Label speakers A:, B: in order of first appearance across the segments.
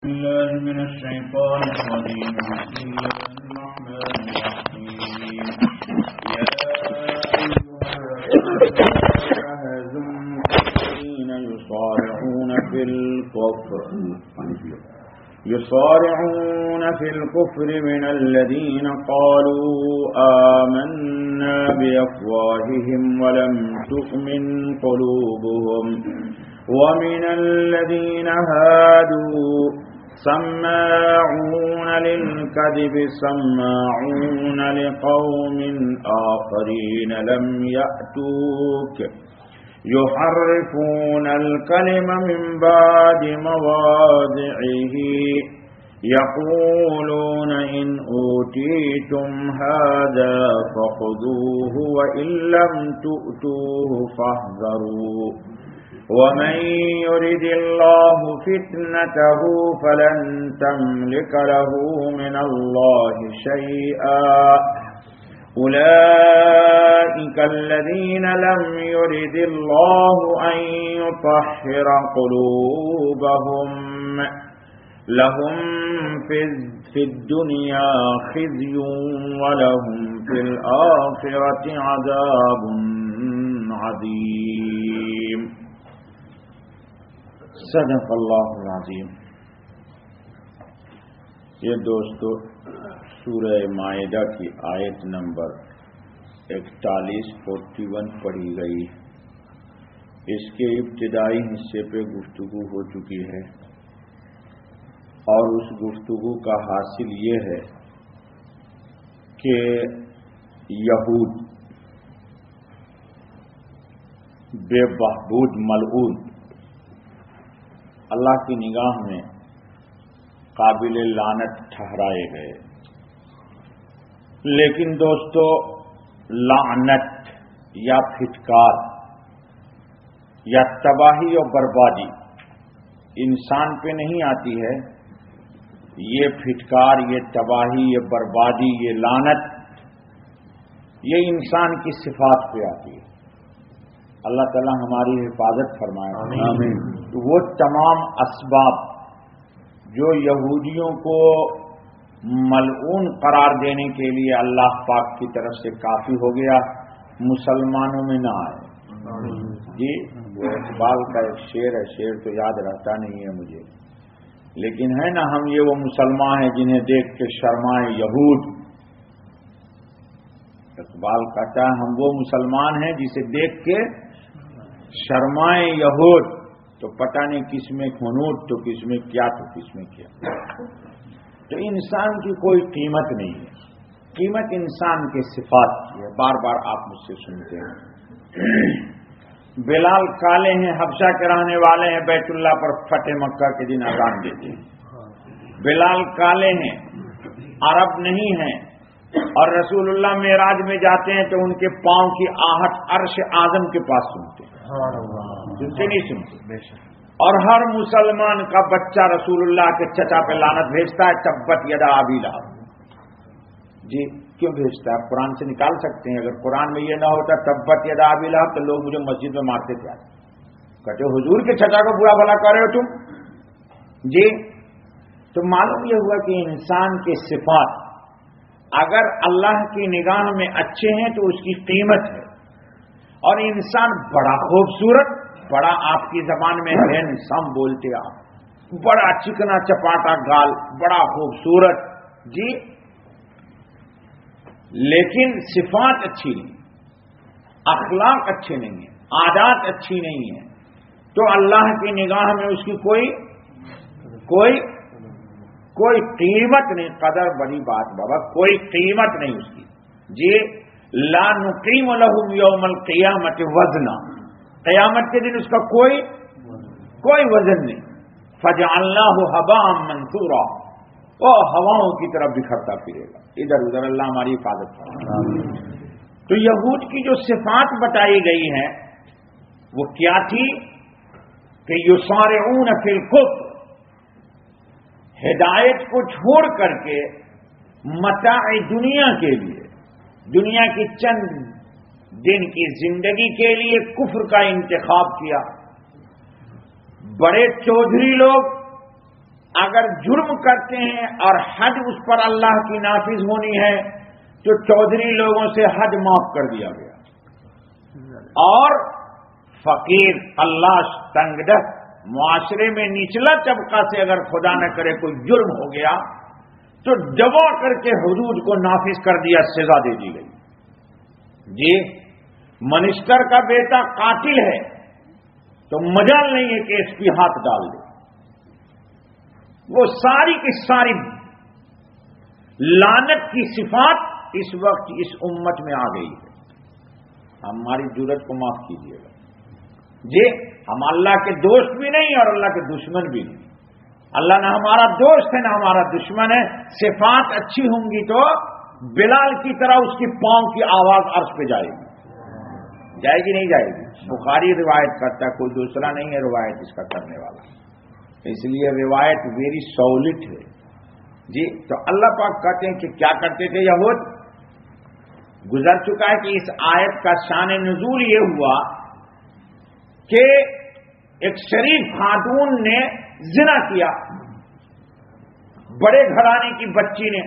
A: الله من الشيطان الرجيم. بسم الله الرحمن الرحيم. يا أيها الذين يصارعون في الكفر من الذين قالوا آمنا بأفواههم ولم تؤمن قلوبهم ومن الذين هادوا سماعون للكذب سماعون لقوم آخرين لم يأتوك يحرفون الكلم من بعد مواضعه يقولون إن أوتيتم هذا فخذوه وإن لم تؤتوه فاحذروا ومن يرد الله فتنته فلن تملك له من الله شيئا أولئك الذين لم يرد الله أن يطهر قلوبهم لهم في الدنيا خزي ولهم في الآخرة عذاب عظيم. صدق اللہ العظیم. یہ دوستو سورہ مائدہ کی آیت نمبر 41 پڑھی گئی. اس کے ابتدائی حصے پہ گفتگو ہو چکی ہے اور اس گفتگو کا حاصل یہ ہے کہ یہود بے بہبود ملعون اللہ کی نگاہ میں قابل لعنت ٹھہرائے گئے. لیکن دوستو لعنت یا پھٹکار یا تباہی اور بربادی انسان پہ نہیں آتی ہے. یہ پھٹکار، یہ تباہی، یہ بربادی، یہ لعنت یہ انسان کی صفات پہ آتی ہے. اللہ تعالی ہماری حفاظت فرمائے. آمین. وہ تمام اسباب جو یہودیوں کو ملعون قرار دینے کے لیے اللہ پاک کی طرف سے کافی ہو گیا، مسلمانوں میں نہ آئے. جی وہ اقبال کا ایک شعر ہے، شعر تو یاد رہتا نہیں ہے مجھے، لیکن ہے نا، ہم یہ وہ مسلمان ہیں جنہیں دیکھ کے شرمائے یہود. اقبال کہتا ہے ہم وہ مسلمان ہیں جسے دیکھ کے شرمائے یہود. تو پتہ نہیں کس میں خنوط، تو کس میں کیا، تو کس میں کیا. تو انسان کی کوئی قیمت نہیں ہے. قیمت انسان کے صفات کی ہے. بار بار آپ مجھ سے سنتے ہیں. بلال کالے ہیں، حبشہ کے رہنے والے ہیں، بیت اللہ پر فتح مکہ کے دن اذان دیتے ہیں. بلال کالے ہیں، عرب نہیں ہیں، اور رسول اللہ معراج میں جاتے ہیں تو ان کے پاؤں کی آہٹ عرش اعظم کے پاس سنتے ہیں. سنتے نہیں سنتے. اور ہر مسلمان کا بچہ رسول اللہ کے چچا پہ لعنت بھیجتا ہے، تبت یدا ابی لہب. جی کیوں بھیجتا ہے؟ قرآن سے نکال سکتے ہیں. اگر قرآن میں یہ نہ ہوتا تبت یدا ابی لہب تو لوگ مجھے مسجد میں مارتے تھے. کہتے حضور کے چچا کو برا بھلا کر رہے ہو تم. جی تو معلوم یہ ہوا کہ انسان کے صفات اگر اللہ کی نگاہ میں اچھے ہیں تو اس کی قیمت ہے. اور انسان بڑا خوبصورت، بڑا آپ کی زبان میں ہینڈسم بولتے آپ، بڑا چکنا چپاٹا گال، بڑا خوبصورت، جی لیکن صفات اچھی نہیں، اخلاق اچھے نہیں ہیں، عادات اچھی نہیں ہیں، تو اللہ کی نگاہ میں اس کی کوئی قیمت نہیں. قدر بڑی بات بابا، کوئی قیمت نہیں اس کی. جی لا نقیم لہم یوم القیامت وزنا، قیامت کے دن اس کا کوئی وزن نہیں. فجعلناہ ھباء منثورا، وہ ہواؤں کی طرف بکھرتا پھرے گا ادھر ادھر. اللہ ہماری حفاظت کرے. تو یہود کی جو صفات بتائی گئی ہیں وہ کیا تھی کہ یسارعون فی الکفر، ہدایت کو چھوڑ کر کے متاع دنیا کے لیے، دنیا کی چند دن کی زندگی کے لیے کفر کا انتخاب کیا. بڑے چودھری لوگ اگر جرم کرتے ہیں اور حد اس پر اللہ کی نافذ ہونی ہے تو چودھری لوگوں سے حد معاف کر دیا گیا، اور فقیر اللہ تنگدست معاشرے میں نچلا طبقہ سے اگر خدا نہ کرے کوئی جرم ہو گیا تو دبا کر کے حدود کو نافذ کر دیا، سزا دے دی گئی۔ جی منسٹر کا بیٹا قاتل ہے تو مجال نہیں ہے کہ اس کی ہاتھ ڈال دے، وہ ساری کی ساری لعنت کی صفات اس وقت اس امت میں آ گئی ہے۔ ہماری جرت کو معاف کیجیے گا جی، ہم اللہ کے دوست بھی نہیں اور اللہ کے دشمن بھی نہیں۔ اللہ نہ ہمارا دوست ہے نہ ہمارا دشمن ہے۔ صفات اچھی ہوں گی تو بلال کی طرح اس کی پاؤں کی آواز عرش پہ جائے گی، جائے گی نہیں جائے گی؟ بخاری روایت کرتا ہے، کوئی دوسرا نہیں ہے روایت اس کا کرنے والا، اس لیے روایت ویری سالڈ ہے جی۔ تو اللہ پاک کہتے ہیں کہ کیا کرتے تھے یہود؟ گزر چکا ہے کہ اس آیت کا شان نزول یہ ہوا کہ ایک شریف خاتون نے زنا کیا، بڑے گھرانے کی بچی نے،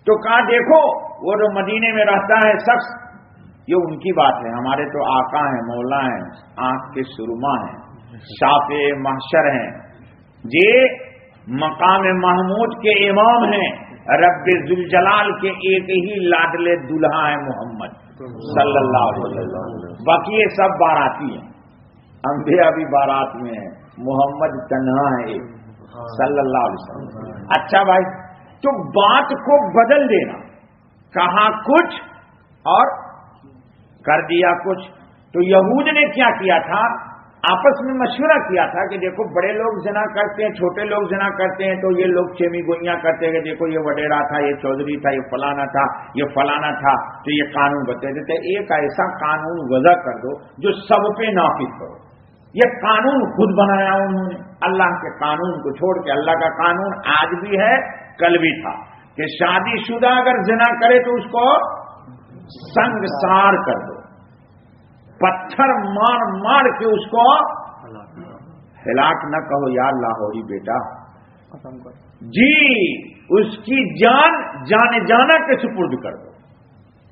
A: تو کہا دیکھو وہ جو مدینے میں رہتا ہے شخص، یہ ان کی بات ہے، ہمارے تو آقا ہیں، مولا ہیں، آنکھ کے سرما ہیں، شافع محشر ہیں جی، مقام محمود کے امام ہیں، رب ذوالجلال کے ایک ہی لاڈلے دلہا ہیں محمد صلی اللہ علیہ وسلم، باقی یہ سب باراتی ہیں، انبیاء بھی بارات میں ہیں، محمد تنہا ہے ایک صلی اللہ علیہ وسلم۔ اچھا بھائی، تو بات کو بدل دینا، کہا کچھ اور کر دیا کچھ۔ تو یہود نے کیا کیا تھا؟ آپس میں مشورہ کیا تھا کہ دیکھو بڑے لوگ زنا کرتے ہیں، چھوٹے لوگ زنا کرتے ہیں، تو یہ لوگ چیمی گوئیاں کرتے ہیں کہ دیکھو یہ وڈیرا تھا، یہ چودھری تھا، یہ فلانا تھا، یہ فلانا تھا، تو یہ قانون بتا دیتے، ایک ایسا قانون وضع کر دو جو سب پہ نافذ کرو۔ یہ قانون خود بنایا انہوں نے، اللہ کے قانون کو چھوڑ کے۔ اللہ کا قانون آج بھی ہے، کل بھی تھا، کہ شادی شدہ اگر زنا کرے تو اس کو سنگسار کر دو، پتھر مار مار کے اس کو ہلاک نہ کہو یار لاہوری بیٹا جی، اس کی جان جانے جانا کے سپرد کر دو۔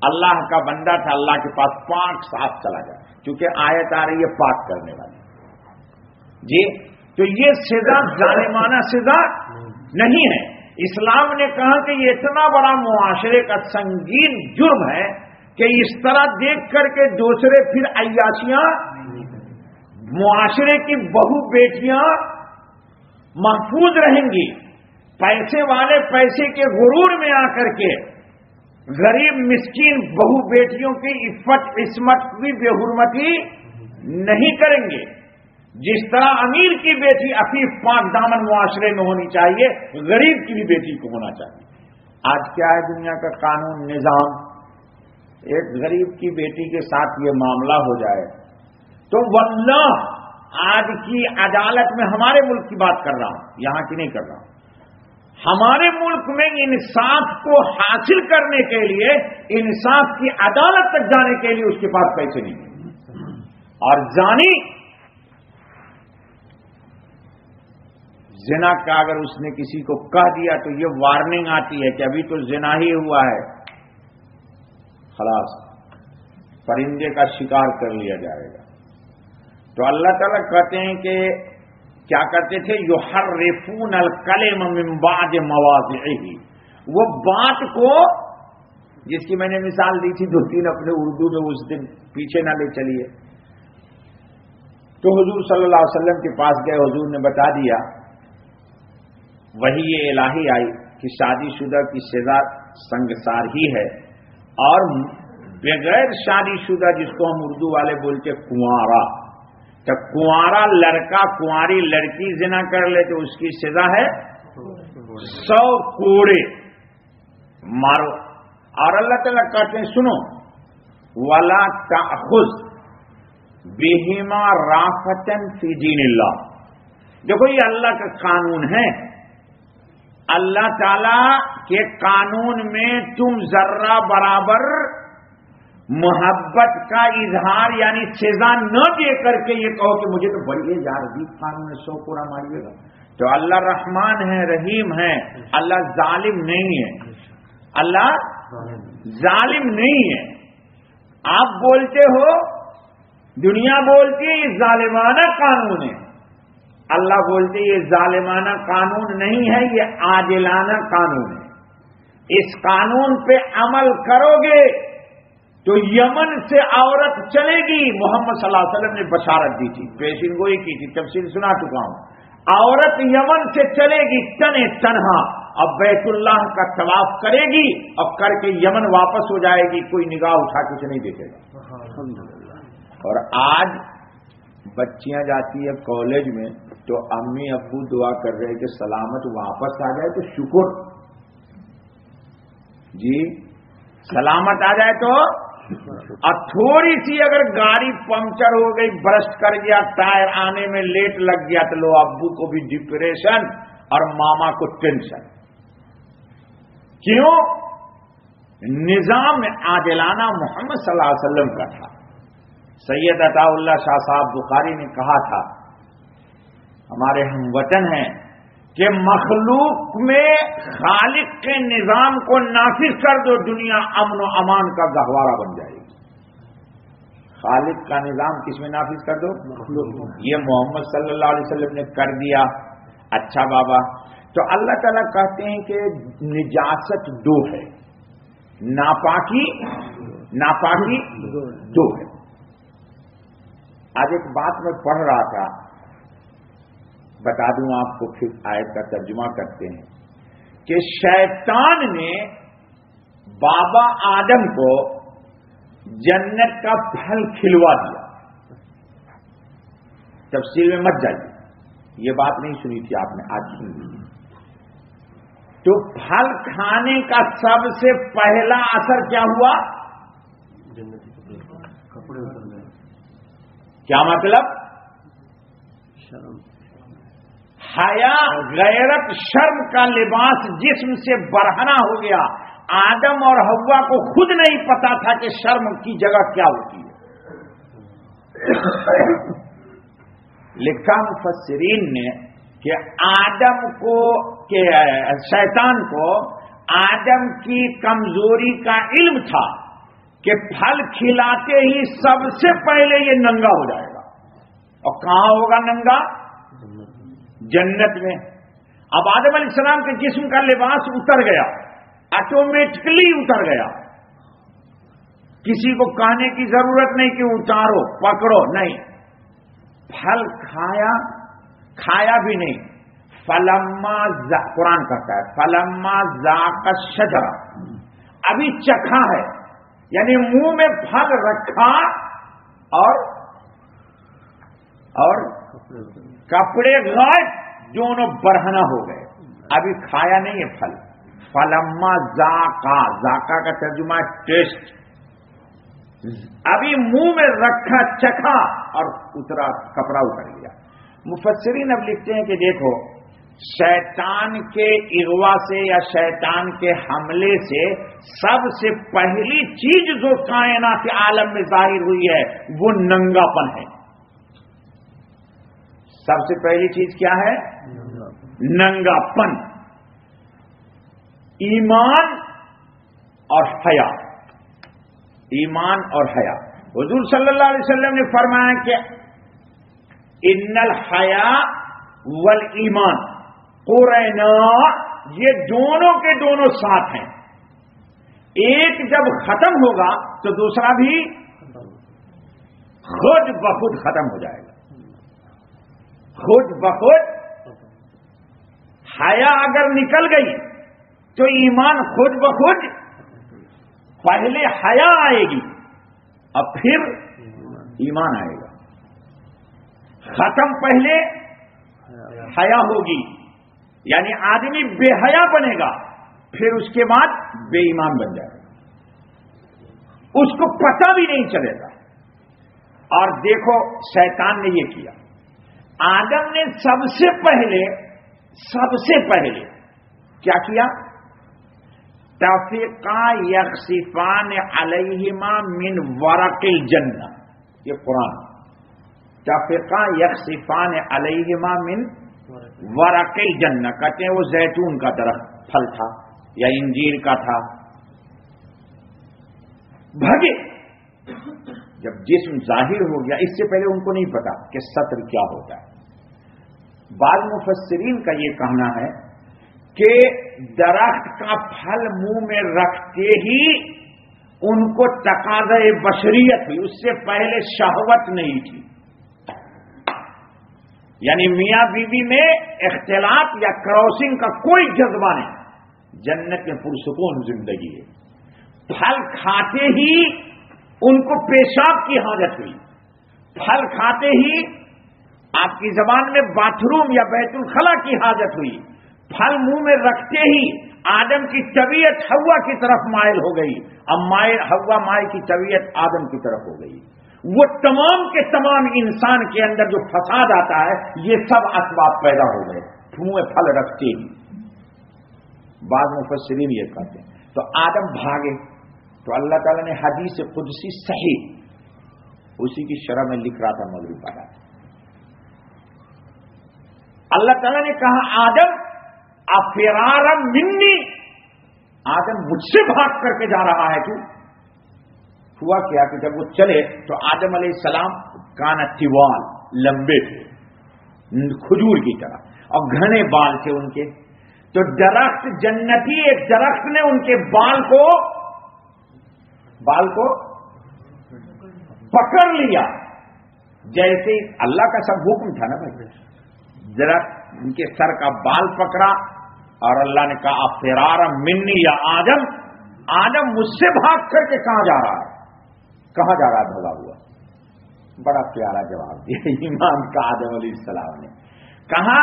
A: اللہ کا بندہ تھا، اللہ کے پاس پاک صاف چلا جائے، کیونکہ آیت آ رہی ہے پاک کرنے والی جی۔ تو یہ سزا ظالمانہ سزا نہیں ہے۔ اسلام نے کہا کہ یہ اتنا بڑا معاشرے کا سنگین جرم ہے کہ اس طرح دیکھ کر کے دوسرے پھر عیاشیاں، معاشرے کی بہو بیٹیاں محفوظ رہیں گی، پیسے والے پیسے کے غرور میں آ کر کے غریب مسکین بہو بیٹیوں کی عفت عصمت کی بے حرمتی نہیں کریں گے۔ جس طرح امیر کی بیٹی عفیف پاک دامن معاشرے میں ہونی چاہیے، غریب کی بھی بیٹی کو ہونا چاہیے۔ آج کیا ہے دنیا کا قانون نظام؟ ایک غریب کی بیٹی کے ساتھ یہ معاملہ ہو جائے تو واللہ آج کی عدالت میں، ہمارے ملک کی بات کر رہا ہوں، یہاں کی نہیں کر رہا ہوں، ہمارے ملک میں انصاف کو حاصل کرنے کے لیے، انصاف کی عدالت تک جانے کے لیے اس کے پاس پیسے نہیں، اور زانی زنا کا اگر اس نے کسی کو کہہ دیا تو یہ وارننگ آتی ہے کہ ابھی تو زنا ہی ہوا ہے، خلاص پرندے کا شکار کر لیا جائے گا۔ تو اللہ تعالیٰ کہتے ہیں کہ کیا کرتے تھے؟ یحرفون الکلم من بعد مواضعہ، وہ بات کو، جس کی میں نے مثال دی تھی 2-3 اپنے اردو میں اس دن، پیچھے نہ لے چلیے، تو حضور صلی اللہ علیہ وسلم کے پاس گئے، حضور نے بتا دیا، وہی الہی آئی کہ شادی شدہ کی سزا سنگسار ہی ہے، اور بغیر شادی شدہ جس کو ہم اردو والے بولتے کنوارا، تو کنوارا لڑکا کنواری لڑکی زنا کر لے تو اس کی سزا ہے 100 کوڑے مارو۔ اور اللہ تعالیٰ کہتے ہیں سنو، وَلَا تَأْخُذْ بِهِمَا رَأْفَةً فِي دِينِ اللَّهِ، دیکھو یہ اللہ کا قانون ہے، اللہ تعالی کے قانون میں تم ذرہ برابر محبت کا اظہار یعنی سزا نہ دے کر کے یہ کہو کہ مجھے تو بڑی ہے یار، عجیب قانون ہے، 100 کوڑا ماریے گا، تو اللہ رحمان ہے، رحیم ہے، اللہ ظالم نہیں ہے، اللہ ظالم نہیں ہے۔ آپ بولتے ہو، دنیا بولتی ہے یہ ظالمانہ قانون ہے، اللہ بولتے یہ ظالمانہ قانون نہیں ہے، یہ عادلانہ قانون ہے۔ اس قانون پہ عمل کرو گے تو یمن سے عورت چلے گی۔ محمد صلی اللہ علیہ وسلم نے بشارت دی تھی، پیشین گوئی کی تھی، تفصیل سنا چکا ہوں۔ عورت یمن سے چلے گی تنہا، اب بیت اللہ کا طواف کرے گی اور کر کے یمن واپس ہو جائے گی، کوئی نگاہ اٹھا کے اسے نہیں دیکھے گا۔ اور آج بچیاں جاتی ہے کالج میں تو امی ابو دعا کر رہے کہ سلامت واپس آ جائے تو شکر، جی سلامت آ جائے تو، اور تھوڑی سی اگر گاڑی پنکچر ہو گئی، برسٹ کر گیا، ٹائر آنے میں لیٹ لگ گیا تو لو ابو کو بھی ڈپریشن اور ماما کو ٹینشن۔ کیوں؟ نظام عادلانہ محمد صلی اللہ علیہ وسلم کا تھا۔ سید عطا اللہ شاہ صاحب بخاری نے کہا تھا، ہمارے ہم وطن ہیں، کہ مخلوق میں خالق کے نظام کو نافذ کر دو، دنیا امن و امان کا گہوارہ بن جائے گی۔ خالق کا نظام کس میں نافذ کر دو؟ یہ محمد صلی اللہ علیہ وسلم نے کر دیا۔ اچھا بابا، تو اللہ تعالیٰ کہتے ہیں کہ نجاست دو ہے، ناپاکی دو ہے۔ آج ایک بات میں پڑھ رہا تھا، بتا دوں آپ کو، پھر آیت کا ترجمہ کرتے ہیں کہ شیطان نے بابا آدم کو جنت کا پھل کھلوا دیا۔ تفصیل میں مت جائیے، یہ بات نہیں سنی تھی آپ نے، آج سن لی۔ تو پھل کھانے کا سب سے پہلا اثر کیا ہوا؟
B: کپڑے اتر گئے۔
A: کیا مطلب؟ حیا، غیرت، شرم کا لباس جسم سے برہنہ ہو گیا۔ آدم اور حوا کو خود نہیں پتا تھا کہ شرم کی جگہ کیا ہوتی ہے۔ لکھا مفسرین نے کہ آدم کو، کہ شیطان کو آدم کی کمزوری کا علم تھا کہ پھل کھلاتے ہی سب سے پہلے یہ ننگا ہو جائے گا۔ اور کہاں ہوگا ننگا؟ جنت میں۔ اب آدم علیہ السلام کے جسم کا لباس اتر گیا، آٹومیٹکلی اتر گیا، کسی کو کہنے کی ضرورت نہیں کہ اتارو پکڑو، نہیں، پھل کھایا بھی نہیں۔ فلما قرآن کہتا ہے فلما ذاق الشجرہ، ابھی چکھا ہے، یعنی منہ میں پھل رکھا اور کپڑے غائب، دونوں برہنہ ہو گئے، ابھی کھایا نہیں ہے پھل۔ فلما ذاقا کا ترجمہ ہے ٹیسٹ، ابھی منہ میں رکھا، چکھا اور اترا، کپڑا اتر گیا۔ مفسرین اب لکھتے ہیں کہ دیکھو، شیطان کے اغوا سے یا شیطان کے حملے سے سب سے پہلی چیز جو کائنات عالم میں ظاہر ہوئی ہے وہ ننگا پن ہے۔ سب سے پہلی چیز کیا ہے؟ ننگا پن۔ ایمان اور حیا، ایمان اور حیا۔ حضور صلی اللہ علیہ وسلم نے فرمایا کہ ان الحیا والایمان قرینا، یہ دونوں کے دونوں ساتھ ہیں، ایک جب ختم ہوگا تو دوسرا بھی خود بخود ختم ہو جائے گا۔ خود بخود حیا اگر نکل گئی تو ایمان خود بخود، پہلے حیا آئے گی اب پھر ایمان آئے گا۔ ختم پہلے حیا ہوگی، یعنی آدمی بے حیا بنے گا، پھر اس کے بعد بے ایمان بن جائے گا، اس کو پتہ بھی نہیں چلے گا۔ اور دیکھو شیطان نے یہ کیا، آدم نے سب سے پہلے کیا کیا؟ تفقا یخصفان علیہما من ورق الجنہ، یہ قرآن، تفقا یخصفان علیہما من ورقی جنہ کہتے ہیں وہ زیتون کا درخت پھل تھا یا انجیر کا تھا. بھگے جب جسم ظاہر ہو گیا. اس سے پہلے ان کو نہیں پتا کہ سطر کیا ہوتا ہے. بعض مفسرین کا یہ کہنا ہے کہ درخت کا پھل منہ میں رکھتے ہی ان کو تقاضۂ بشریت ہوئی. اس سے پہلے شہوت نہیں تھی. یعنی میاں بیوی میں اختلاط یا کراسنگ کا کوئی جذبہ نہیں. جنت میں پرسکون زندگی ہے. پھل کھاتے ہی ان کو پیشاب کی حاجت ہوئی. پھل کھاتے ہی آپ کی زبان میں باتھ روم یا بیت الخلا کی حاجت ہوئی. پھل منہ میں رکھتے ہی آدم کی طبیعت ہوا کی طرف مائل ہو گئی. اب ہوا مائل کی طبیعت آدم کی طرف ہو گئی. وہ تمام کے تمام انسان کے اندر جو فساد آتا ہے یہ سب اسباب پیدا ہو گئے منہ میں پھل رکھتے ہی. بعض مفسرین یہ کہتے ہیں. تو آدم بھاگے تو اللہ تعالیٰ نے حدیث قدسی صحیح اسی کی شرح میں لکھ رہا تھا مولوی پاگا. اللہ تعالیٰ نے کہا آدم افرارا منی، آدم مجھ سے بھاگ کر کے جا رہا ہے تو ہوا کیا کہ جب وہ چلے تو آدم علیہ السلام کانا طوال لمبے تھے کھجور کی طرح اور گھنے بال تھے ان کے. تو درخت جنتی ایک درخت نے ان کے بال کو پکڑ لیا. جیسے اللہ کا سب حکم تھا نا بھائی. درخت ان کے سر کا بال پکڑا اور اللہ نے کہا فرارا منی یا آدم، آدم مجھ سے بھاگ کر کے کہاں جا رہا ہے؟ کہاں جا رہا ہے بھگا ہوا؟ بڑا پیارا جواب دیا ایمان کا آدم علیہ السلام نے. کہا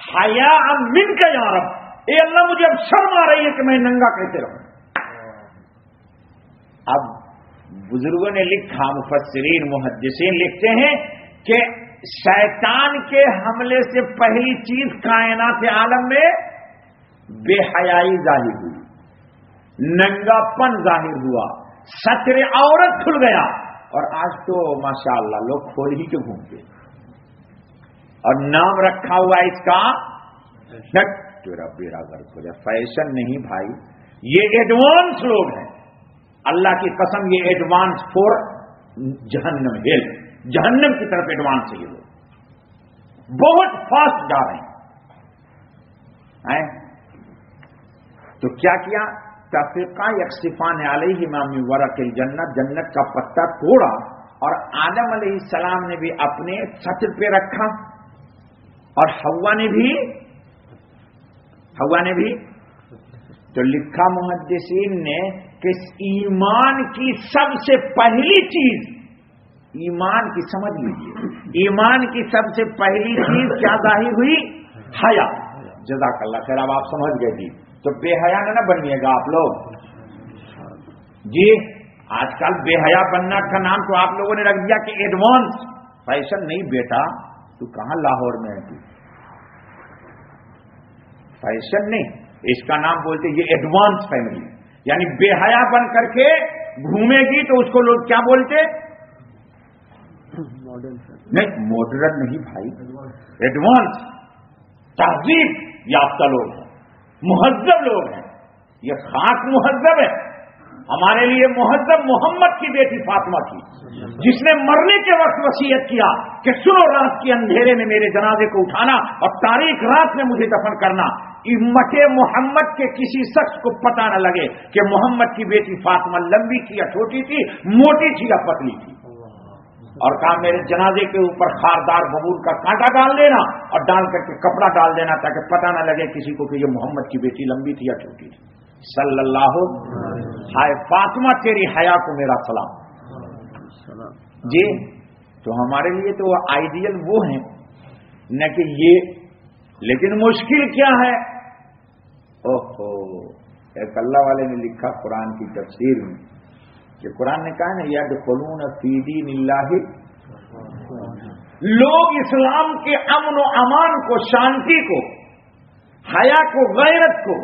A: حیا من کا یا رب، اے اللہ مجھے اب شرم آ رہی ہے کہ میں ننگا کیسے رہوں. اب بزرگوں نے لکھا، مفسرین محدثین لکھتے ہیں کہ شیطان کے حملے سے پہلی چیز کائنات عالم میں بے حیائی ظاہر ہوئی، ننگا پن ظاہر ہوا، ستر عورت کھل گیا. اور آج تو ماشاءاللہ لوگ کھول ہی کے گھومتے اور نام رکھا ہوا اس کا تیرا بیڑا گرک ہو جائے. فیشن نہیں بھائی، یہ ایڈوانس لوگ ہیں. اللہ کی قسم یہ ایڈوانس فور جہنم ہیل، جہنم کی طرف ایڈوانس ہے. یہ لوگ بہت فاسٹ جا رہے ہیں. تو کیا تفریقہ یکسفان علیہ امام ورق الجنت، جنت کا پتا توڑا اور آدم علیہ السلام نے بھی اپنے سطر پہ رکھا اور حوا نے بھی تو لکھا محدثین نے کہ ایمان کی سب سے پہلی چیز، ایمان کی سمجھ لیجیے، ایمان کی سب سے پہلی چیز کیا ظاہر ہوئی؟ حیا. جزاک اللہ خیر. اب آپ سمجھ گئے جی. تو بے حیا نہ بنیے گا آپ لوگ جی. آج کل بے حیا بننا کا نام تو آپ لوگوں نے رکھ دیا کہ ایڈوانس. فیشن نہیں بیٹا، تو کہاں لاہور میں ہے تو فیشن نہیں، اس کا نام بولتے یہ ایڈوانس فیملی. یعنی بے حیا بن کر کے گھومے گی تو اس کو لوگ کیا بولتے؟ نہیں ماڈرن نہیں بھائی، ایڈوانس. تہذیب یافتہ لوگ ہیں، مہذب لوگ ہیں. یہ خاص مہذب ہے. ہمارے لیے مہذب محمد کی بیٹی فاطمہ تھی، جس نے مرنے کے وقت وصیت کیا کہ سنو رات کے اندھیرے میں میرے جنازے کو اٹھانا اور تاریخ رات میں مجھے دفن کرنا. امت محمد کے کسی شخص کو پتہ نہ لگے کہ محمد کی بیٹی فاطمہ لمبی تھی یا چھوٹی تھی، موٹی تھی یا پتلی تھی. اور کہا میرے جنازے کے اوپر خاردار ببول کا کانٹا ڈال دینا اور ڈال کر کے کپڑا ڈال دینا تاکہ پتہ نہ لگے کسی کو کہ یہ محمد کی بیٹی لمبی تھی یا چھوٹی تھی. صلی اللہ ہائے فاطمہ تیری حیا کو میرا سلام جی. تو ہمارے لیے تو آئیڈیل وہ ہیں نہ کہ یہ. لیکن مشکل کیا ہے؟ اوہو، ایک اللہ والے نے لکھا قرآن کی تفسیر میں کہ قرآن نے کہا نا یدخلون فی دین اللہ، لوگ اسلام کے امن و امان کو، شانتی کو، حیا کو، غیرت کو،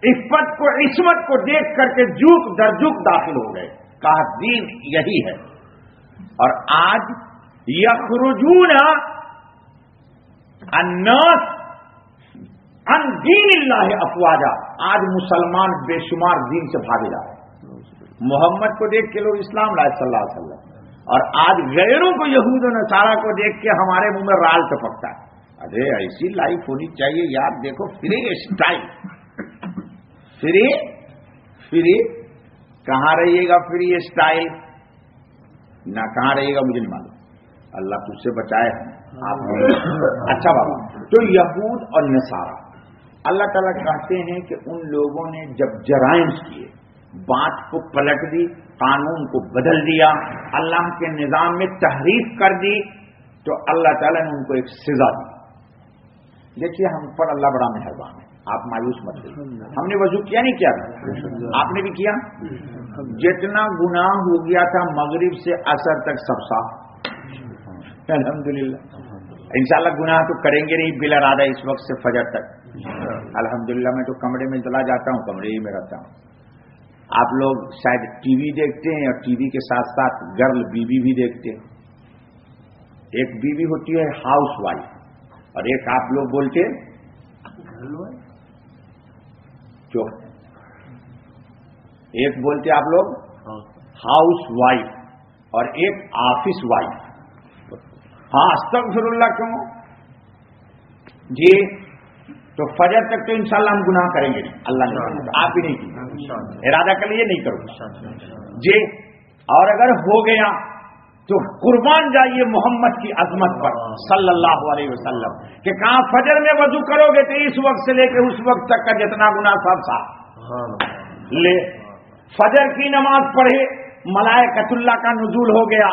A: عفت کو، عصمت کو دیکھ کر کے جھک در جھک داخل ہو گئے. کہا دین یہی ہے. اور آج یخرجون الناس ان دین اللہ افواجا، آج مسلمان بے شمار دین سے بھاگے جا رہے ہیں۔ محمد کو دیکھ کے لوگ اسلام لائے صلی اللہ علیہ وسلم، اور آج غیروں کو یہود و نصارہ کو دیکھ کے ہمارے منہ میں رال ٹپکتا ہے۔ ارے ایسی لائف ہونی چاہیے یار، دیکھو فری اسٹائل، فری کہاں رہیے گا؟ فری اسٹائل نہ کہاں رہیے گا مجھے نہیں معلوم، اللہ تجھ سے بچائے آپ۔ اچھا بابا، تو یہود اور نصارہ اللہ تعالیٰ کہتے ہیں کہ ان لوگوں نے جب جرائم کیے، بات کو پلٹ دی، قانون کو بدل دیا، اللہ کے نظام میں تحریف کر دی، تو اللہ تعالیٰ نے ان کو ایک سزا دی۔ دیکھیے ہم پر اللہ بڑا مہربان ہے، آپ مایوس مت ہوئیے۔ ہم نے وضو کیا نہیں کیا؟ آپ نے بھی کیا؟ جتنا گناہ ہو گیا تھا مغرب سے عصر تک سب صاف، الحمدللہ۔ انشاءاللہ گناہ تو کریں گے نہیں بلا ارادہ اس وقت سے فجر تک، الحمدللہ۔ میں تو کمرے میں چلا جاتا ہوں، کمرے ہی میں رہتا ہوں۔ آپ لوگ شاید ٹی وی دیکھتے ہیں، اور ٹی وی کے ساتھ ساتھ گرل بیوی بھی دیکھتے ہیں۔ ایک بیوی ہوتی ہے ہاؤس وائف، اور ایک آپ لوگ بولتے جو ایک بولتے آپ لوگ ہاؤس وائف، اور ایک آفس وائف۔ ہاں استغفر اللہ، کیوں جی؟ تو فجر تک تو انشاءاللہ ہم گناہ کریں گے نہیں، اللہ نے آپ ہی نہیں کی، ارادہ کر لیے نہیں کرو جی۔ اور اگر ہو گیا تو قربان جائیے محمد کی عظمت پر صلی اللہ علیہ وسلم، کہ کہاں فجر میں وضو کرو گے تو اس وقت سے لے کے اس وقت تک کا جتنا گناہ سب صاف لے۔ فجر کی نماز پڑھے، ملائکۃ اللہ کا نزول ہو گیا،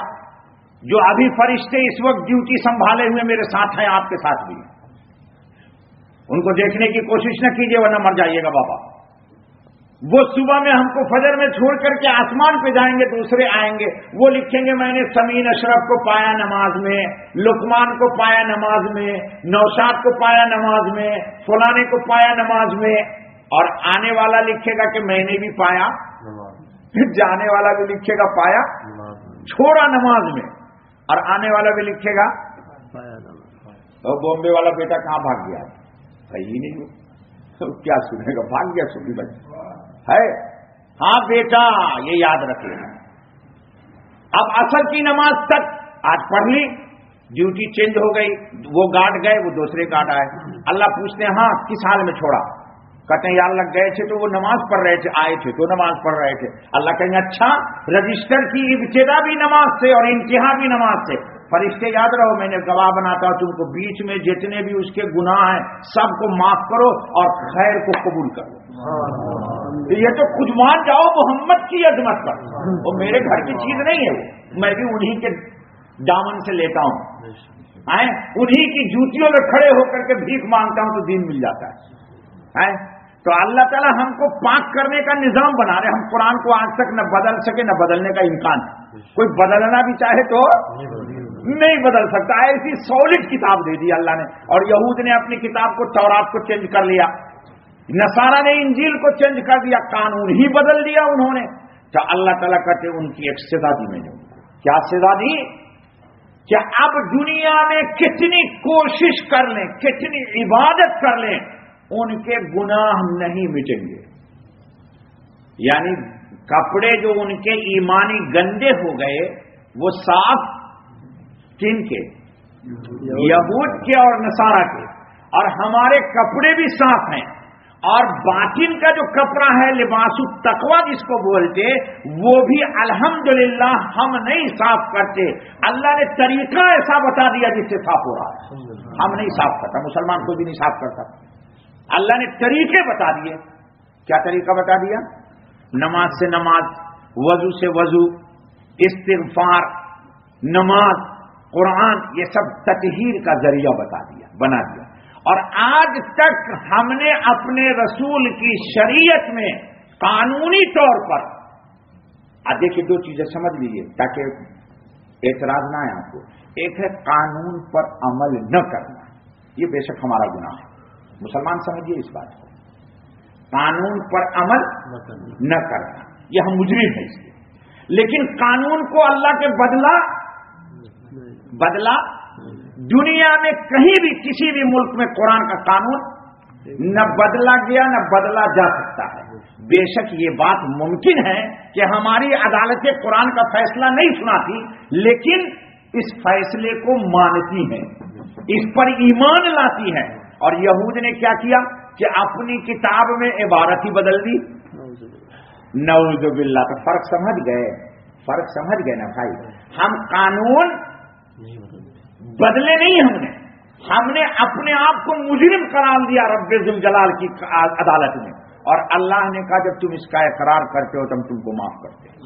A: جو ابھی فرشتے اس وقت ڈیوٹی سنبھالے ہوئے میرے ساتھ ہیں، آپ کے ساتھ بھی، ان کو دیکھنے کی کوشش نہ کیجیے ورنہ مر جائیے گا بابا۔ وہ صبح میں ہم کو فجر میں چھوڑ کر کے آسمان پہ جائیں گے، دوسرے آئیں گے، وہ لکھیں گے میں نے سمین اشرف کو پایا نماز میں، لقمان کو پایا نماز میں، نوشاد کو پایا نماز میں، فلانے کو پایا نماز میں، اور آنے والا لکھے گا کہ میں نے بھی پایا، جانے والا بھی لکھے گا پایا چھوڑا نماز میں، اور آنے والا بھی لکھے گا اور بامبے والا بیٹا کہاں بھاگ گیا، صحیح نہیں ہو کیا سنے گا، بھاگ گیا سنی بچے ہے۔ ہاں بیٹا یہ یاد رکھے، اب عصر کی نماز تک آج پڑھ لی، ڈیوٹی چینج ہو گئی، وہ گارڈ گئے، وہ دوسرے گارڈ آئے، اللہ پوچھتے ہیں ہاں کس حال میں چھوڑا؟ کہتے ہیں یا اللہ گئے تھے تو وہ نماز پڑھ رہے تھے، آئے تھے تو نماز پڑھ رہے تھے۔ اللہ کہیں گے اچھا، رجسٹر کی ابتدا بھی نماز سے اور انتہا بھی نماز سے، فرشتے یاد رہو میں نے گواہ بناتا ہوں تم کو، بیچ میں جتنے بھی اس کے گناہ ہیں سب کو معاف کرو اور خیر کو قبول کرو۔ یہ تو خود مان جاؤ محمد کی عظمت پر، وہ میرے گھر کی چیز نہیں ہے، وہ میں بھی انہی کے دامن سے لیتا ہوں، انہی کی جوتیوں میں کھڑے ہو کر کے بھیک مانگتا ہوں تو دین مل جاتا ہے۔ تو اللہ تعالیٰ ہم کو پاک کرنے کا نظام بنا رہے، ہم قرآن کو آج تک نہ بدل سکے نہ بدلنے کا امکان ہے، کوئی بدلنا بھی چاہے تو نہیں بدل سکتا، ایسی سالڈ کتاب دے دی اللہ نے۔ اور یہود نے اپنی کتاب کو تورات کو چینج کر لیا، نصارہ نے انجیل کو چینج کر دیا، قانون ہی بدل دیا انہوں نے۔ تو اللہ تعالیٰ کہتے ان کی ایک سزا دی میں نے، کیا سزا دی؟ کہ اب دنیا میں کتنی کوشش کر لیں، کتنی عبادت کر لیں، ان کے گناہ نہیں مٹیں گے۔ یعنی کپڑے جو ان کے ایمانی گندے ہو گئے وہ صاف کن کے؟ یہود کے اور نصارہ کے، اور ہمارے کپڑے بھی صاف ہیں، اور باطن کا جو کپڑا ہے لباس التقوی جس کو بولتے، وہ بھی الحمدللہ ہم نہیں صاف کرتے، اللہ نے طریقہ ایسا بتا دیا جس سے صاف ہو رہا ہے، ہم نہیں صاف کرتا، مسلمان کوئی بھی نہیں صاف کرتا، اللہ نے طریقے بتا دیے۔ کیا طریقہ بتا دیا؟ نماز سے نماز، وضو سے وضو، استغفار، نماز، قرآن، یہ سب تطہیر کا ذریعہ بنا دیا۔ اور آج تک ہم نے اپنے رسول کی شریعت میں قانونی طور پر، دیکھیے دو چیزیں سمجھ لیجیے تاکہ اعتراض نہ آئے آپ کو۔ ایک ہے قانون پر عمل نہ کرنا، یہ بے شک ہمارا گناہ ہے، مسلمان سمجھیے اس بات کو، قانون پر عمل نہ کرنا یہ ہم مجرم ہیں اس لیے۔ لیکن قانون کو اللہ کے بدلا دنیا میں کہیں بھی کسی بھی ملک میں قرآن کا قانون نہ بدلا گیا نہ بدلا جا سکتا ہے. بے شک یہ بات ممکن ہے کہ ہماری عدالت قرآن کا فیصلہ نہیں سناتی، لیکن اس فیصلے کو مانتی ہیں، اس پر ایمان لاتی ہیں. اور یہود نے کیا کیا کہ اپنی کتاب میں عبارت ہی بدل دی. نعوذ باللہ. تو فرق سمجھ گئے نا بھائی. ہم قانون بدلے نہیں، ہم نے اپنے آپ کو مجرم قرار دیا رب ذوالجلال کی عدالت میں، اور اللہ نے کہا جب تم اس کا اقرار کرتے ہو تو ہم تم کو معاف کرتے ہیں.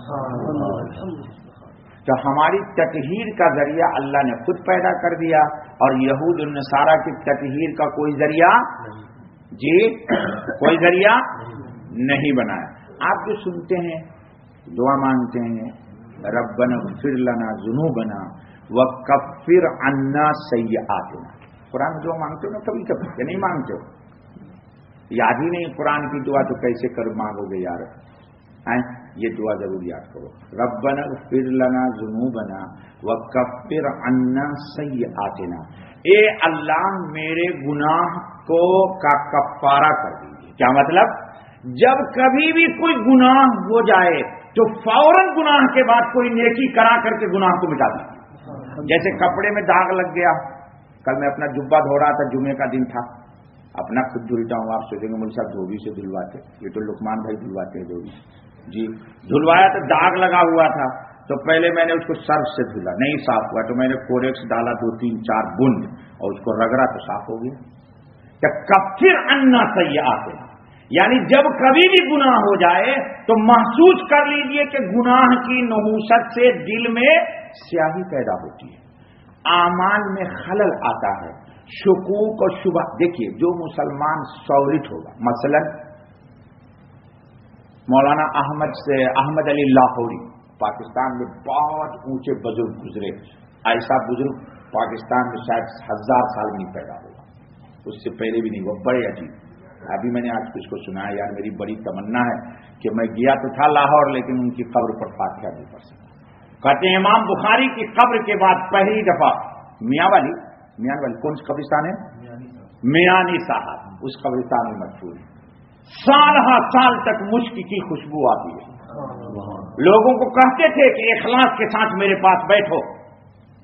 A: تو ہماری تطہیر کا ذریعہ اللہ نے خود پیدا کر دیا، اور یہود النصارہ کی تطہیر کا کوئی ذریعہ کوئی ذریعہ نہیں بنایا. آپ جو سنتے ہیں دعا مانگتے ہیں ربنا اغفر لنا ذنوبنا وکفر عنا سیئاتنا، قرآن دعا مانگتے ہو نا کبھی کبھی نہیں مانگتے ہو، یاد ہی نہیں قرآن کی دعا تو کیسے کر مانگو گے یار. یہ دعا ضرور یاد کرو، ربنا اغفر لنا ذنوبنا وکفر عنا سیئاتنا. اے اللہ میرے گناہ کو کا کفارہ کر دیجیے. کیا مطلب؟ جب کبھی بھی کوئی گناہ ہو جائے تو فوراً گناہ کے بعد کوئی نیکی کرا کر کے گناہ کو مٹا دیجیے. جیسے کپڑے میں داغ لگ گیا، کل میں اپنا جبہ دھو رہا تھا، جمعے کا دن تھا، اپنا خود دھلتا ہوں. آپ سوچیں گے مجھے صاحب دھوبی سے دھلواتے، یہ تو لقمان بھائی دھلواتے ہیں دھوبی. جی دھلوایا تو داغ لگا ہوا تھا، تو پہلے میں نے اس کو سرف سے دھلا، نہیں صاف ہوا تو میں نے کوریکس ڈالا 2-3-4 بوند اور اس کو رگڑا تو صاف ہو گیا. کہ کفر عنا سیئاتنا، یعنی جب کبھی بھی گناہ ہو جائے تو محسوس کر لیجئے کہ گناہ کی نحوست سے دل میں سیاہی پیدا ہوتی ہے، اعمال میں خلل آتا ہے، شکوک اور شبہ. دیکھیے جو مسلمان سولٹ ہوگا، مثلا مولانا احمد علی لاہوری پاکستان میں بہت اونچے بزرگ گزرے، ایسا بزرگ پاکستان میں شاید 1000 سال میں نہیں پیدا ہوگا، اس سے پہلے بھی نہیں. وہ بڑے عجیب. ابھی میں نے آج کچھ کو سنا ہے، یار میری بڑی تمنا ہے کہ میں گیا تو تھا لاہور لیکن ان کی قبر پر فاتحہ نہیں پڑھ سکا. کہتے ہیں امام بخاری کی قبر کے بعد پہلی دفعہ میاں والی کون سی قبرستان ہے؟ میانی صاحب، اس قبرستان میں مشہور ہے. سال ہا سال تک مشک کی خوشبو آتی ہے. لوگوں کو کہتے تھے کہ اخلاص کے ساتھ میرے پاس بیٹھو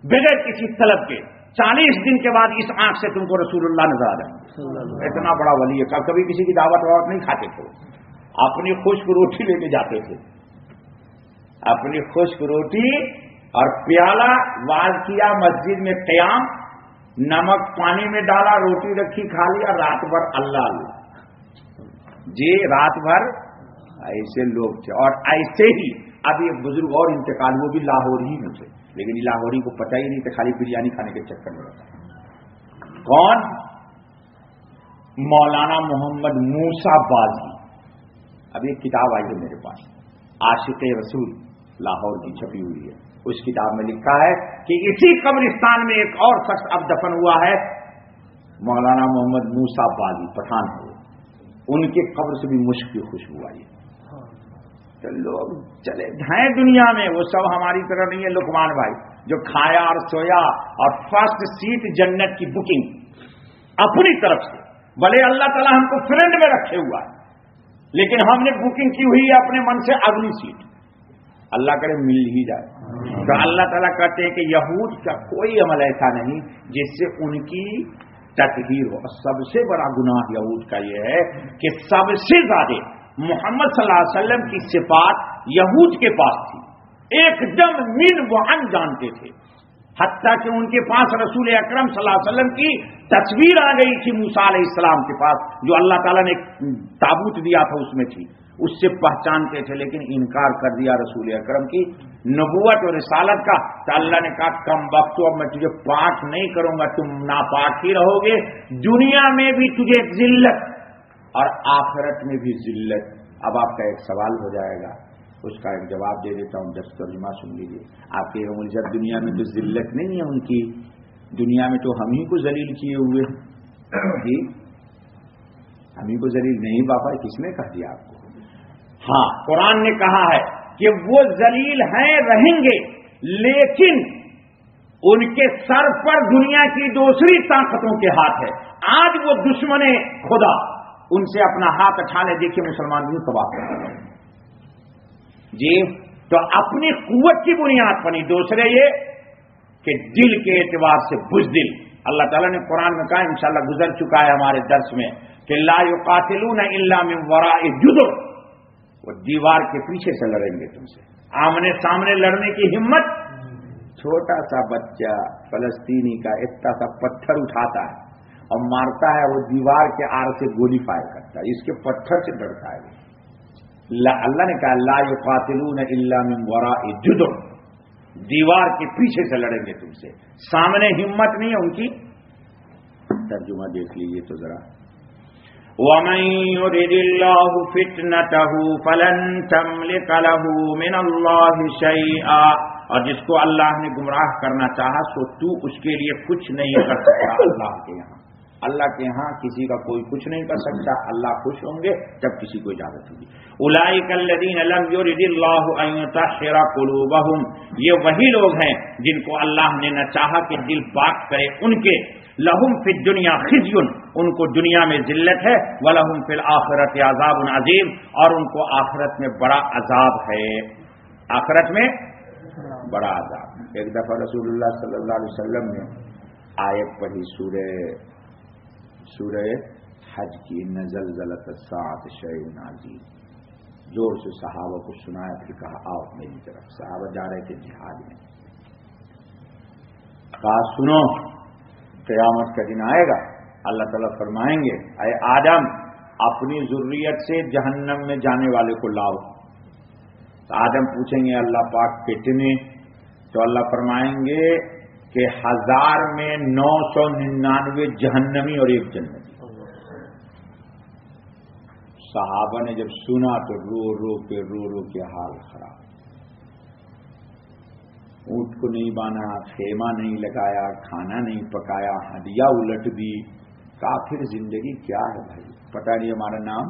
A: بغیر کسی طلب کے، 40 دن کے بعد اس آنکھ سے تم کو رسول اللہ نظر آ جائیں گے. اتنا بڑا ولی ہے. کبھی کسی کی دعوت نہیں کھاتے تھے، اپنی خشک روٹی لے کے جاتے تھے، اپنی خشک روٹی اور پیالہ واز کیا، مسجد میں قیام، نمک پانی میں ڈالا، روٹی رکھی کھا لیا، رات بھر اللہ جی رات بھر. ایسے لوگ تھے. اور ایسے ہی اب ایک بزرگ اور انتقال، وہ بھی لاہور ہی میں تھے، لیکن لاہوری کو پتہ ہی نہیں تھا، خالی بریانی کھانے کے چکر میں رہتا. کون؟ مولانا محمد موسیٰ بازی. اب ایک کتاب آئی ہے میرے پاس، عاشق رسول، لاہور کی چھپی ہوئی ہے. اس کتاب میں لکھا ہے کہ اسی قبرستان میں ایک اور شخص اب دفن ہوا ہے، مولانا محمد موسیٰ بازی، پٹھان ہوئے. ان کے قبر سے بھی مشک کی خوشبو آئی. تو لوگ چلے ہیں دنیا میں، وہ سب ہماری طرح نہیں ہے لقمان بھائی جو کھایا اور سویا اور فرسٹ سیٹ جنت کی بکنگ اپنی طرف سے. بھلے اللہ تعالیٰ ہم کو فرینڈ میں رکھے ہوا ہے، لیکن ہم نے بکنگ کی ہوئی ہے اپنے من سے اگلی سیٹ. اللہ کرے مل ہی جائے. تو اللہ تعالیٰ کہتے ہیں کہ یہود کا کوئی عمل ایسا نہیں جس سے ان کی تطہیر ہو. سب سے بڑا گناہ یہود کا یہ ہے کہ سب سے زیادہ محمد صلی اللہ علیہ وسلم کی صفات یہود کے پاس تھی، ایک دم من و عن جانتے تھے، حتیٰ کہ ان کے پاس رسول اکرم صلی اللہ علیہ وسلم کی تصویر آ گئی تھی موسیٰ علیہ السلام کے پاس، جو اللہ تعالیٰ نے تابوت دیا تھا اس میں تھی، اس سے پہچانتے تھے، لیکن انکار کر دیا رسول اکرم کی نبوت اور رسالت کا. تو اللہ نے کہا کم وقت اب میں تجھے پاک نہیں کروں گا، تم ناپاک ہی رہو گے، دنیا میں بھی تجھے ذلت اور آخرت میں بھی ذلت. اب آپ کا ایک سوال ہو جائے گا، اس کا ایک جواب دے دیتا ہوں، جس ترجمہ سن لیجیے. آپ کے جب دنیا میں تو ذلت نہیں ہے ان کی، دنیا میں تو ہم ہی کو ذلیل کیے ہوئے جی، ہم ہی کو ذلیل نہیں بابا، کس نے کہہ دیا آپ کو؟ ہاں قرآن نے کہا ہے کہ وہ ذلیل ہیں، رہیں گے، لیکن ان کے سر پر دنیا کی دوسری طاقتوں کے ہاتھ ہے آج وہ دشمن خدا ان سے اپنا ہاتھ اٹھا لے، دیکھیے مسلمان بھی تباہ کرتے ہیں جی. تو اپنی قوت کی بنیاد پر نہیں، دوسرے یہ کہ دل کے اعتبار سے بزدل. اللہ تعالیٰ نے قرآن میں کہا، انشاءاللہ گزر چکا ہے ہمارے درس میں، کہ لا یقاتلون الا من وراء جدر، وہ دیوار کے پیچھے سے لڑیں گے تم سے. آمنے سامنے لڑنے کی ہمت، چھوٹا سا بچہ فلسطینی کا اتنا سا پتھر اٹھاتا ہے اور مارتا ہے، وہ دیوار کے آر سے گولی فائر کرتا ہے، اس کے پتھر سے ڈرتا ہے. اللہ نے کہا لا یقاتلون الا من وراء جدر، دیوار کے پیچھے سے لڑیں گے تم سے، سامنے ہمت نہیں ہے ان کی. ترجمہ دیکھ لیجیے تو ذرا. وَمَن يُرِدِ اللَّهُ فِتْنَتَهُ فَلَن تَمْلِكَ لَهُ مِنَ اللَّهِ شَيْئًا، اور جس کو اللہ نے گمراہ کرنا چاہا سو تو اس کے لیے کچھ نہیں کر سکتا. اللہ کے یہاں، اللہ کے یہاں کسی کا کوئی کچھ نہیں کر سکتا. اللہ خوش ہوں گے جب کسی کو اجازت ہوگی. اولئک الذین لم یرد اللہ ان یطہر قلوبہم، یہ وہی لوگ ہیں جن کو اللہ نے نہ چاہا کہ دل پاک کرے ان کے. لہم فی الدنیا خزی، ان کو دنیا میں ذلت ہے. ولہم فی الآخرۃ عذاب عظیم، اور ان کو آخرت میں بڑا عذاب ہے. آخرت میں بڑا عذاب. ایک دفعہ رسول اللہ صلی اللہ علیہ وسلم نے آیت پڑھی سورہ حج کی، ان زلزلۃ الساعۃ شیء عظیم. زور سے صحابہ کو سنایا، پھر کہا آؤ میری طرف. صحابہ جا رہے تھے جہاد میں. کہا سنو، قیامت کا دن آئے گا، اللہ تعالیٰ فرمائیں گے اے آدم اپنی ذریت سے جہنم میں جانے والے کو لاؤ. تو آدم پوچھیں گے اللہ پاک کتنے؟ تو اللہ فرمائیں گے کہ 1000 میں 999 جہنمی اور ایک جنتی. صحابہ نے جب سنا تو رو رو کے حال خراب. اونٹ کو نہیں بانا، خیمہ نہیں لگایا، کھانا نہیں پکایا، ہڈیاں الٹ دی. کافر زندگی کیا ہے بھائی؟ پتہ نہیں ہمارا نام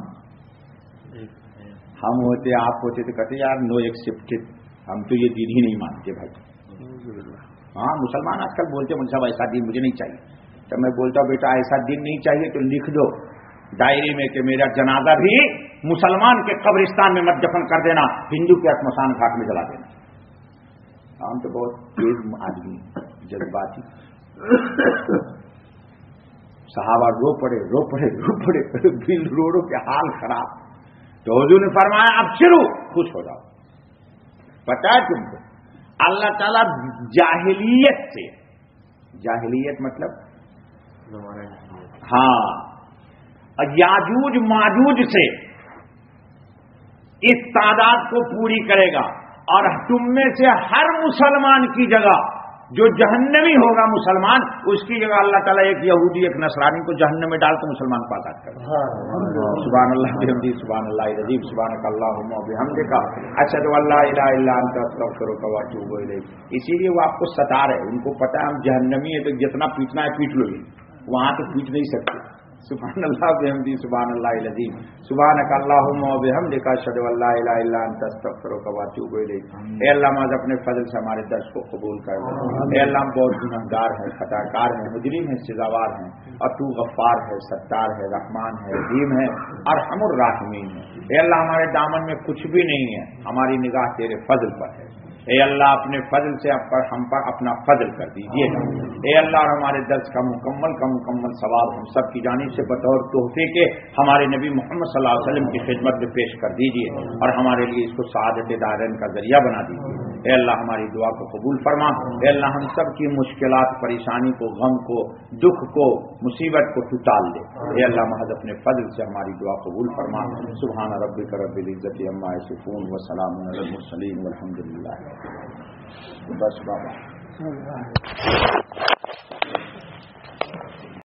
A: ہم ہوتے آپ ہوتے تو کہتے یار نو ایکسپٹڈ، ہم تو یہ دین ہی نہیں مانتے بھائی. ہاں مسلمان آج کل بولتے ہیں صاحب ایسا دین مجھے نہیں چاہیے. تو میں بولتا ہوں بیٹا ایسا دین نہیں چاہیے تو لکھ دو ڈائری میں کہ میرا جنازہ بھی مسلمان کے قبرستان میں مت دفن کر دینا، ہندو کے شمشان گھاٹ میں جلا دینا. ہم تو بہت تیز آدمی، جذباتی. صحابہ رو پڑے دل رو کے حال خراب. تو حضور نے فرمایا اب شروع خوش ہو جاؤ. پتہ ہے تم کو اللہ تعالیٰ جاہلیت سے، جاہلیت مطلب ہاں یاجوج ماجوج سے اس تعداد کو پوری کرے گا، اور تم میں سے ہر مسلمان کی جگہ جو جہنمی ہوگا مسلمان، اس کی جگہ اللہ تعالیٰ ایک یہودی ایک نصرانی کو جہنم میں ڈال کے مسلمان کو آزاد کر دے. سبحان اللہ بحمدہ، سبحان اللہ العظیم، سبحانک اللہم وبحمدک، اشہد ان لا الہ الا انت استغفرک واتوب الیک. اسی لیے وہ آپ کو ستا رہے، ان کو پتہ ہے ہم جہنمی ہے تو جتنا پیٹنا ہے پیٹ لو گے، وہاں تو پیٹ نہیں سکتے. سبحان اللہ بحمدہ، سبحان اللہ العظیم، سبحانک اللہم وبحمدک، اشہد ان لا الہ الا انت استغفرک واتوب الیک. اے اللہ ماذ اپنے فضل سے ہمارے درس کو قبول کر. اے اللہ ہم بہت گنہگار ہیں، خطا کار ہیں، مجرم ہیں، سزاوار ہیں، اور تو غفار ہے، ستار ہے، رحمان ہے، رحیم ہے، ارحم الراحمین ہے. اے اللہ ہمارے دامن میں کچھ بھی نہیں ہے، ہماری نگاہ تیرے فضل پر ہے. اے اللہ اپنے فضل سے ہم پر اپنا فضل کر دیجیے. اے اللہ ہمارے درس کا مکمل ثواب ہم سب کی جانب سے بطور تحفے کے ہمارے نبی محمد صلی اللہ علیہ وسلم کی خدمت میں پیش کر دیجیے، اور ہمارے لیے اس کو سعادت دارین کا ذریعہ بنا دیجیے. اے اللہ ہماری دعا کو قبول فرما. اے اللہ ہم سب کی مشکلات، پریشانی کو، غم کو، دکھ کو، مصیبت کو تو ٹال دے. اے اللہ محض اپنے فضل سے ہماری دعا قبول فرما. سبحان ربک رب العزت عما یصفون وسلام علی المرسلین والحمد للہ. بس بابا